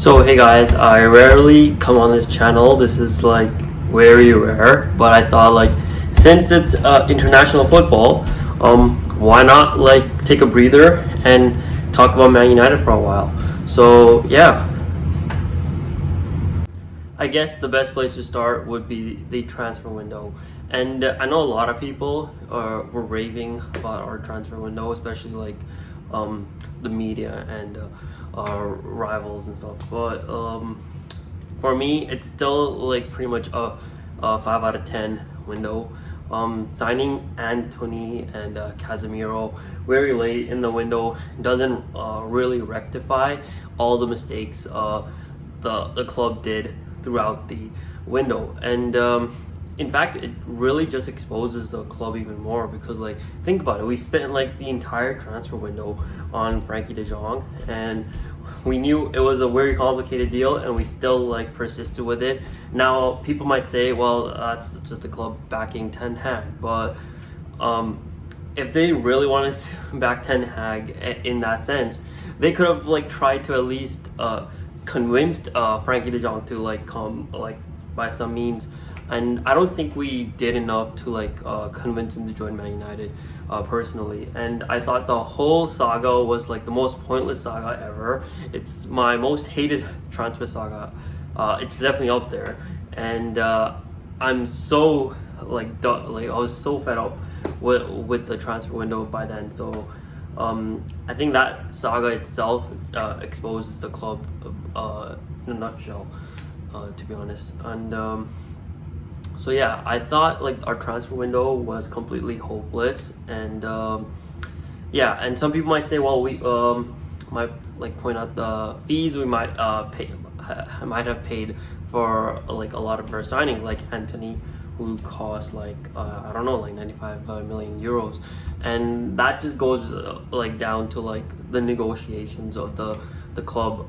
So hey guys, I rarely come on this channel. This is like very rare, but I thought like since it's international football, why not like take a breather and talk about Man United for a while. So yeah, I guess the best place to start would be the transfer window. And I know a lot of people were raving about our transfer window, especially like the media and our rivals and stuff. But for me, it's still like pretty much a 5 out of 10 window. Signing Anthony and Casemiro very late in the window doesn't really rectify all the mistakes the club did throughout the window. And in fact, it really just exposes the club even more, because like think about it, we spent like the entire transfer window on Frankie de Jong, and we knew it was a very complicated deal, and we still like persisted with it. Now people might say, well, that's just the club backing Ten Hag, but if they really wanted to back Ten Hag in that sense, they could have like tried to at least convinced Frankie de Jong to like come like by some means. And I don't think we did enough to like convince him to join Man United personally. And I thought the whole saga was like the most pointless saga ever. It's my most hated transfer saga. It's definitely up there. And I'm so like I was so fed up with the transfer window by then. So I think that saga itself exposes the club in a nutshell, to be honest. And so yeah, I thought like our transfer window was completely hopeless, and yeah, and some people might say, well, we might like point out the fees we might might have paid for like a lot of our signing, like Anthony, who cost like I don't know, like 95 million euros, and that just goes like down to like the negotiations of the club.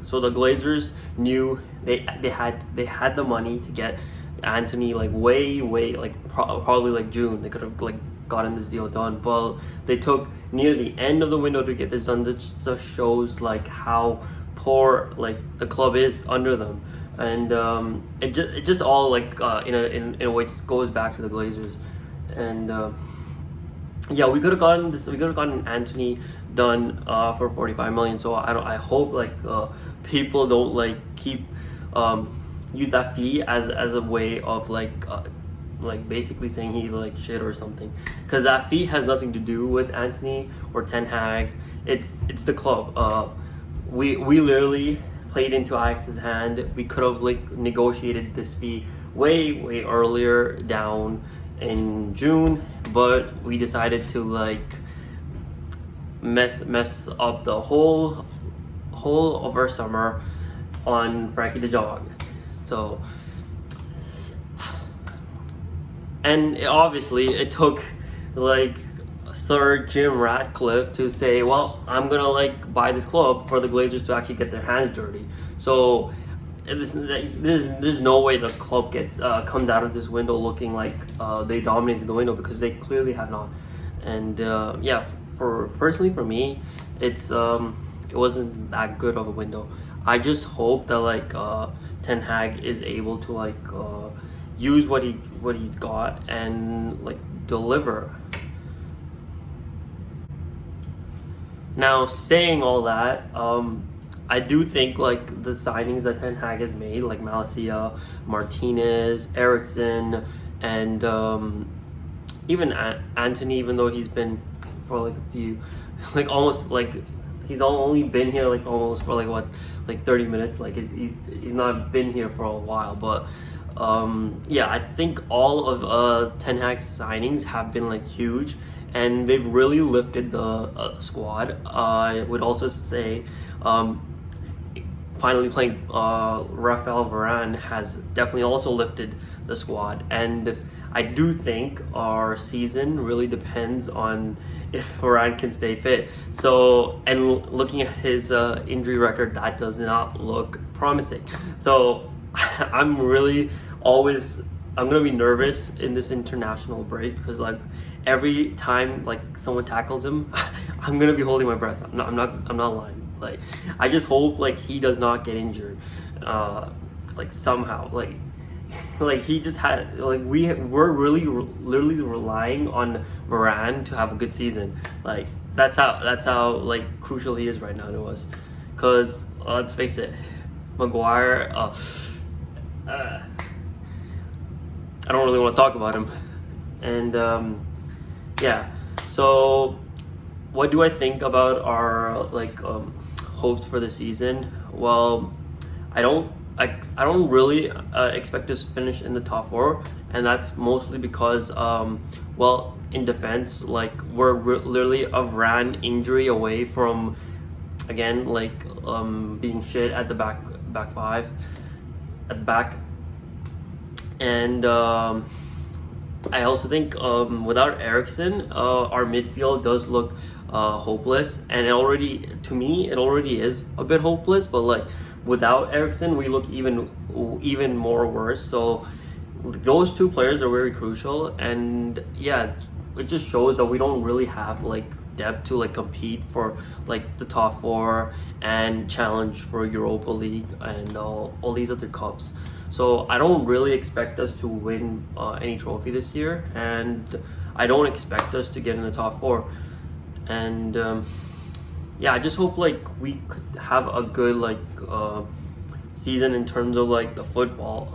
So the Glazers knew they had the money to get Anthony like way like probably like June. They could have like gotten this deal done, but they took near the end of the window to get this done. This just shows like how poor like the club is under them, and it just all like in a way just goes back to the Glazers. And yeah, we could have gotten Anthony done for 45 million. So I hope like people don't like keep use that fee as a way of like basically saying he's like shit or something, because that fee has nothing to do with Anthony or Ten Hag. It's the club. We literally played into Ajax's hand. We could have like negotiated this fee way earlier down in June, but we decided to like mess up the whole of our summer on Frankie de Jong. So, and obviously it took like Sir Jim Ratcliffe to say, well, I'm gonna like buy this club for the Glazers to actually get their hands dirty. So there's no way the club gets comes out of this window looking like they dominated the window, because they clearly have not. And yeah, personally for me, it wasn't that good of a window. I just hope that like Ten Hag is able to like use what he's got and like deliver. Now, saying all that, I do think like the signings that Ten Hag has made, like Malacia, Martinez, Eriksson, and even Anthony, even though he's been for like a few, like almost like he's only been here like almost for like what, like 30 minutes. Like he's not been here for a while, but yeah, I think all of Ten Hag's signings have been like huge, and they've really lifted the squad. I would also say finally playing Rafael Varane has definitely also lifted the squad, and I do think our season really depends on if Varane can stay fit. So, and looking at his injury record, that does not look promising. So I'm gonna be nervous in this international break, because like every time like someone tackles him, I'm gonna be holding my breath. I'm not lying. Like, I just hope like he does not get injured, like somehow. Like he just had like we're really literally relying on Moran to have a good season. Like that's how like crucial he is right now to us. Cause let's face it, Maguire. I don't really want to talk about him. And yeah, so what do I think about our hopes for the season? Well, I don't really expect us to finish in the top four, and that's mostly because well, in defense, like we're literally a Varane injury away from again being shit at the back five at the back. And I also think without Eriksen, our midfield does look hopeless, and to me, it already is a bit hopeless. But like without Eriksen, we look even more worse. So those two players are very crucial, and yeah, it just shows that we don't really have like depth to like compete for like the top four and challenge for Europa League and all these other cups. So I don't really expect us to win any trophy this year, and I don't expect us to get in the top four. And yeah, I just hope like we could have a good season in terms of like the football,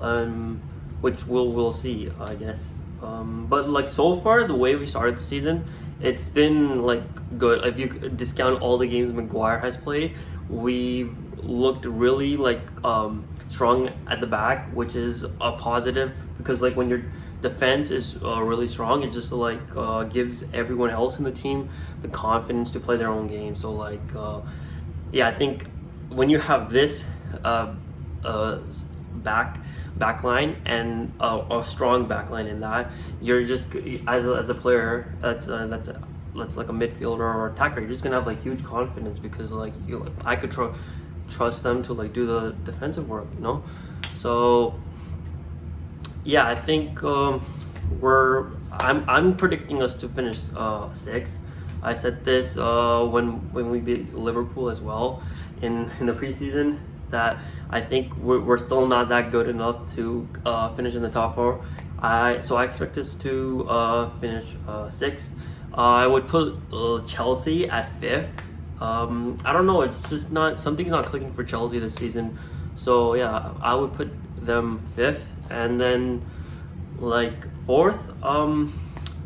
which we'll see, I guess. But like so far, the way we started the season, it's been like good. If you discount all the games Maguire has played, we looked really strong at the back, which is a positive, because like when your defense is really strong, it just gives everyone else in the team the confidence to play their own game. So yeah, I think when you have this back line and a strong back line in that, you're just as a player that's like a midfielder or attacker, you're just gonna have like huge confidence, because I could trust them to like do the defensive work, you know. So yeah, I think I'm predicting us to finish sixth. I said this when we beat Liverpool as well in the preseason, that I think we're still not that good enough to finish in the top four. So I expect us to finish sixth. I would put Chelsea at fifth. I don't know, it's just something's not clicking for Chelsea this season. So yeah, I would put them fifth, and then fourth, I'm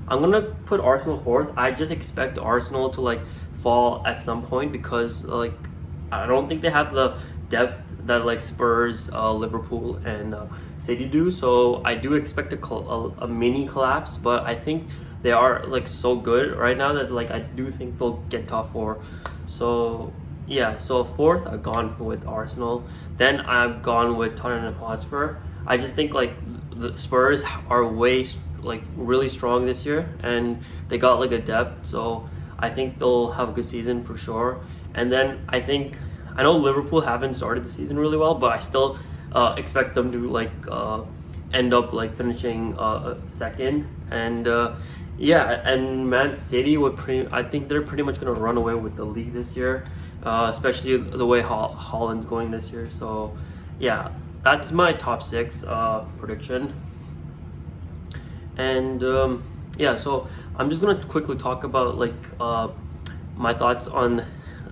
gonna put Arsenal fourth. I just expect Arsenal to fall at some point, because I don't think they have the depth that Spurs, Liverpool, and City do. So I do expect a mini collapse, but I think they are so good right now that I do think they'll get top four. So yeah, so fourth I've gone with Arsenal. Then I've gone with Tottenham Hotspur. I just think the Spurs are really strong this year, and they got a depth. So I think they'll have a good season for sure. And then I know Liverpool haven't started the season really well, but I still expect them to end up finishing second. And yeah, and Man City I think they're pretty much gonna run away with the league this year, especially the way Holland's going this year. So yeah, that's my top six prediction. And yeah, so I'm just gonna quickly talk about my thoughts on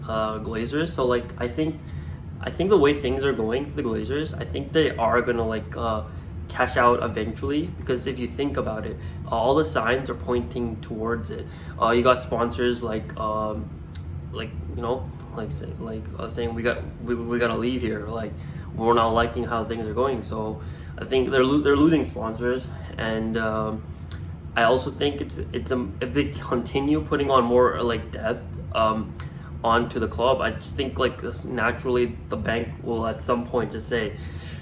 Glazers. So I think the way things are going for the Glazers, I think they are gonna cash out eventually, because if you think about it, all the signs are pointing towards it. You got sponsors saying we gotta leave here, we're not liking how things are going. So I think they're losing sponsors, and I also think it's if they continue putting on more depth onto the club, I just think naturally the bank will at some point just say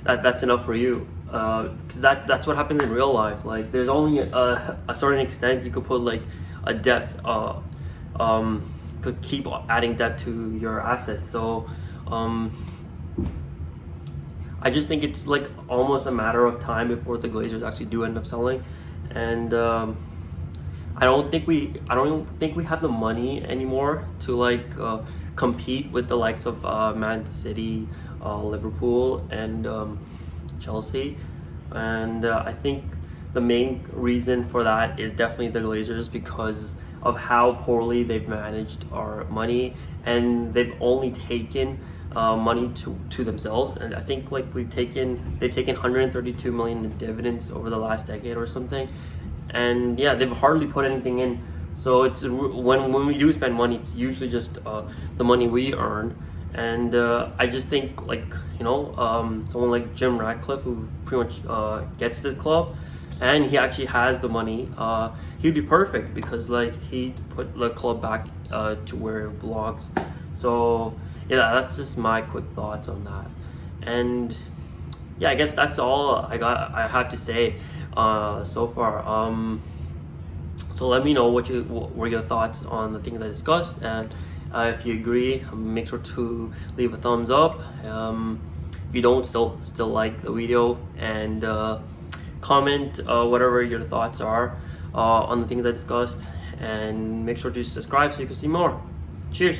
that's enough for you, because that's what happens in real life. There's only a certain extent you could put a depth, could keep adding depth to your assets. So I just think it's almost a matter of time before the Glazers actually do end up selling. And I don't think we have the money anymore to compete with the likes of Man City, Liverpool, and Chelsea. And I think the main reason for that is definitely the Glazers, because of how poorly they've managed our money, and they've only taken money to themselves. And I think like they've taken 132 million in dividends over the last decade or something, and yeah, they've hardly put anything in. So it's when we do spend money, it's usually just the money we earn. And I just think, like, someone like Jim Ratcliffe, who pretty much gets this club, and he actually has the money, he'd be perfect, because like he'd put the club back to where it belongs. So yeah, that's just my quick thoughts on that. And yeah, I guess that's all I have to say so far. So let me know what were your thoughts on the things I discussed, and if you agree, make sure to leave a thumbs up. If you don't, still like the video, and comment whatever your thoughts are on the things I discussed, and make sure to subscribe so you can see more. Cheers.